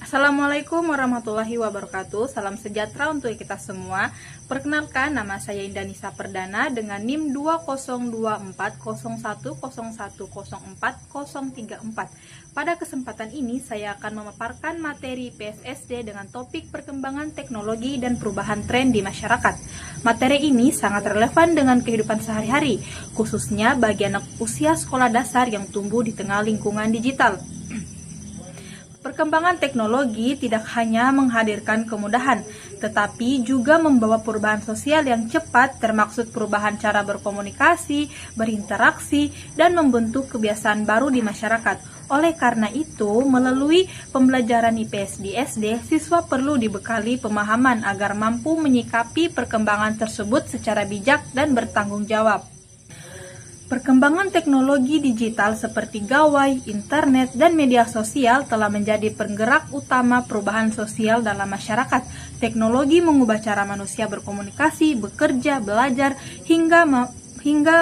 Assalamualaikum warahmatullahi wabarakatuh. Salam sejahtera untuk kita semua. Perkenalkan, nama saya Indanisa Perdana dengan NIM 202401010434. Pada kesempatan ini saya akan memaparkan materi PSSD dengan topik perkembangan teknologi dan perubahan tren di masyarakat. Materi ini sangat relevan dengan kehidupan sehari-hari, khususnya bagi anak usia sekolah dasar yang tumbuh di tengah lingkungan digital. Perkembangan teknologi tidak hanya menghadirkan kemudahan, tetapi juga membawa perubahan sosial yang cepat, termaksud perubahan cara berkomunikasi, berinteraksi, dan membentuk kebiasaan baru di masyarakat. Oleh karena itu, melalui pembelajaran IPS di SD, siswa perlu dibekali pemahaman agar mampu menyikapi perkembangan tersebut secara bijak dan bertanggung jawab. Perkembangan teknologi digital seperti gawai, internet, dan media sosial telah menjadi penggerak utama perubahan sosial dalam masyarakat. Teknologi mengubah cara manusia berkomunikasi, bekerja, belajar, hingga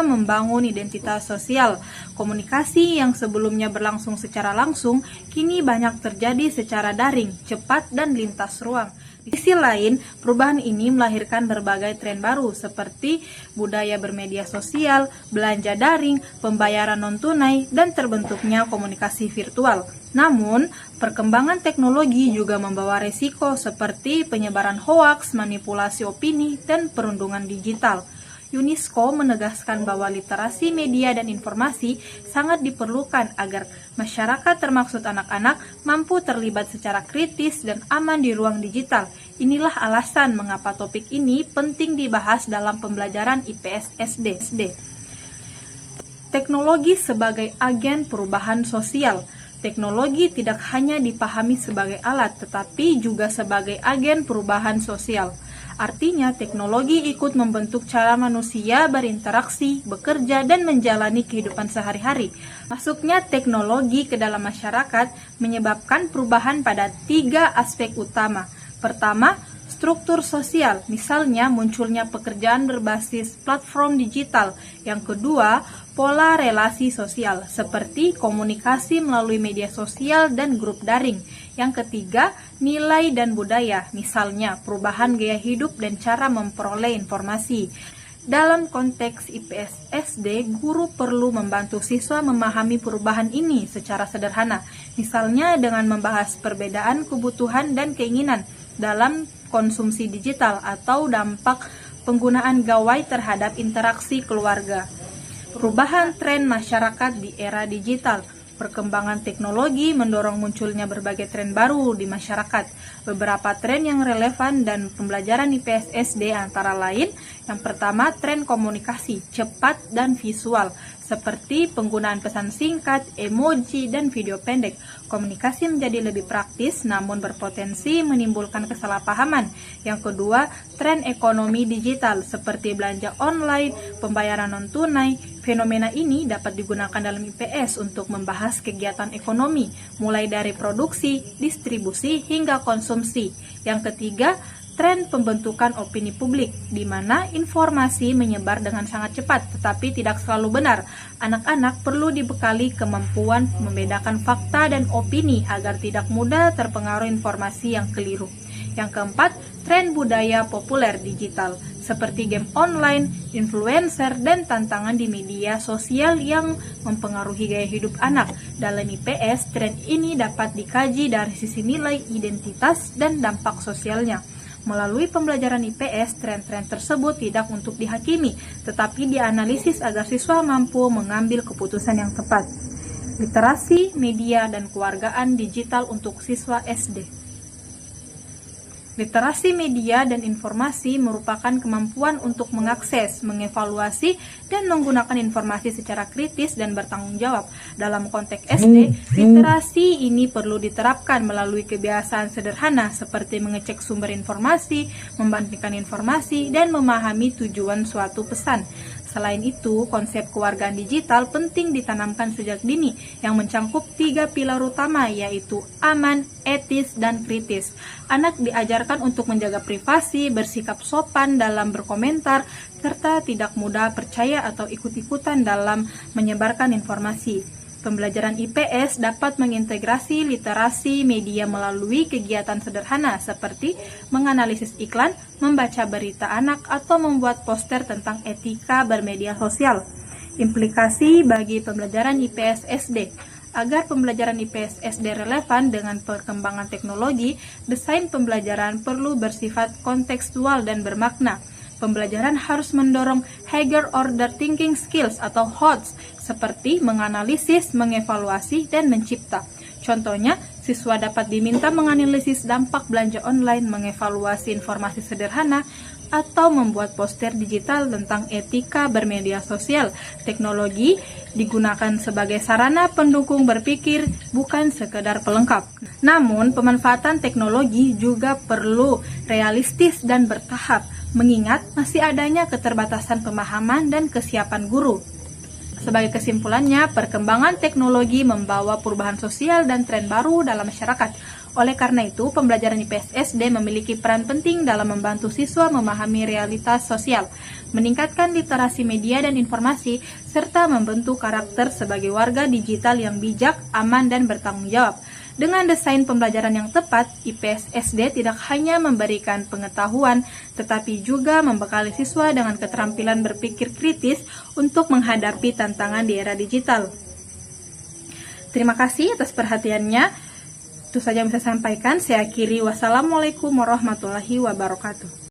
membangun identitas sosial. Komunikasi yang sebelumnya berlangsung secara langsung, kini banyak terjadi secara daring, cepat, dan lintas ruang. Di sisi lain, perubahan ini melahirkan berbagai tren baru seperti budaya bermedia sosial, belanja daring, pembayaran non-tunai, dan terbentuknya komunikasi virtual. Namun, perkembangan teknologi juga membawa risiko seperti penyebaran hoaks, manipulasi opini, dan perundungan digital. UNESCO menegaskan bahwa literasi media dan informasi sangat diperlukan agar masyarakat termaksud anak-anak mampu terlibat secara kritis dan aman di ruang digital. Inilah alasan mengapa topik ini penting dibahas dalam pembelajaran IPS SD. Teknologi sebagai agen perubahan sosial. Teknologi tidak hanya dipahami sebagai alat, tetapi juga sebagai agen perubahan sosial. Artinya, teknologi ikut membentuk cara manusia berinteraksi, bekerja, dan menjalani kehidupan sehari-hari. Masuknya teknologi ke dalam masyarakat menyebabkan perubahan pada 3 aspek utama. Pertama, struktur sosial, misalnya munculnya pekerjaan berbasis platform digital. Yang kedua, pola relasi sosial, seperti komunikasi melalui media sosial dan grup daring. Yang ketiga, nilai dan budaya, misalnya perubahan gaya hidup dan cara memperoleh informasi. Dalam konteks IPS SD, guru perlu membantu siswa memahami perubahan ini secara sederhana, misalnya dengan membahas perbedaan kebutuhan dan keinginan dalam konsumsi digital atau dampak penggunaan gawai terhadap interaksi keluarga. Perubahan tren masyarakat di era digital. Perkembangan teknologi mendorong munculnya berbagai tren baru di masyarakat. Beberapa tren yang relevan dan pembelajaran IPS SD antara lain, yang pertama, tren komunikasi cepat dan visual, seperti penggunaan pesan singkat, emoji, dan video pendek. Komunikasi menjadi lebih praktis namun berpotensi menimbulkan kesalahpahaman. Yang kedua, tren ekonomi digital seperti belanja online, pembayaran non-tunai. Fenomena ini dapat digunakan dalam IPS untuk membahas kegiatan ekonomi, mulai dari produksi, distribusi, hingga konsumsi. Yang ketiga, tren pembentukan opini publik, di mana informasi menyebar dengan sangat cepat, tetapi tidak selalu benar. Anak-anak perlu dibekali kemampuan membedakan fakta dan opini agar tidak mudah terpengaruh informasi yang keliru. Yang keempat, tren budaya populer digital, seperti game online, influencer, dan tantangan di media sosial yang mempengaruhi gaya hidup anak. Dalam IPS, tren ini dapat dikaji dari sisi nilai, identitas, dan dampak sosialnya. Melalui pembelajaran IPS, tren-tren tersebut tidak untuk dihakimi, tetapi dianalisis agar siswa mampu mengambil keputusan yang tepat. Literasi, media, dan kewargaan digital untuk siswa SD. Literasi media dan informasi merupakan kemampuan untuk mengakses, mengevaluasi, dan menggunakan informasi secara kritis dan bertanggung jawab. Dalam konteks SD, literasi ini perlu diterapkan melalui kebiasaan sederhana seperti mengecek sumber informasi, membandingkan informasi, dan memahami tujuan suatu pesan. Selain itu, konsep kewargaan digital penting ditanamkan sejak dini yang mencangkup 3 pilar utama, yaitu aman, etis, dan kritis. Anak diajarkan untuk menjaga privasi, bersikap sopan dalam berkomentar, serta tidak mudah percaya atau ikut-ikutan dalam menyebarkan informasi. Pembelajaran IPS dapat mengintegrasi literasi media melalui kegiatan sederhana seperti menganalisis iklan, membaca berita anak, atau membuat poster tentang etika bermedia sosial. Implikasi bagi pembelajaran IPS SD. Agar pembelajaran IPS SD relevan dengan perkembangan teknologi, desain pembelajaran perlu bersifat kontekstual dan bermakna. Pembelajaran harus mendorong higher order thinking skills atau HOTS seperti menganalisis, mengevaluasi, dan mencipta. Contohnya, siswa dapat diminta menganalisis dampak belanja online, mengevaluasi informasi sederhana, atau membuat poster digital tentang etika bermedia sosial. Teknologi digunakan sebagai sarana pendukung berpikir, bukan sekedar pelengkap. Namun, pemanfaatan teknologi juga perlu realistis dan bertahap, mengingat masih adanya keterbatasan pemahaman dan kesiapan guru. Sebagai kesimpulannya, perkembangan teknologi membawa perubahan sosial dan tren baru dalam masyarakat. Oleh karena itu, pembelajaran IPS SD memiliki peran penting dalam membantu siswa memahami realitas sosial, meningkatkan literasi media dan informasi, serta membentuk karakter sebagai warga digital yang bijak, aman, dan bertanggung jawab. Dengan desain pembelajaran yang tepat, IPS SD tidak hanya memberikan pengetahuan, tetapi juga membekali siswa dengan keterampilan berpikir kritis untuk menghadapi tantangan di era digital. Terima kasih atas perhatiannya. Itu saja yang bisa saya sampaikan. Saya akhiri. Wassalamualaikum warahmatullahi wabarakatuh.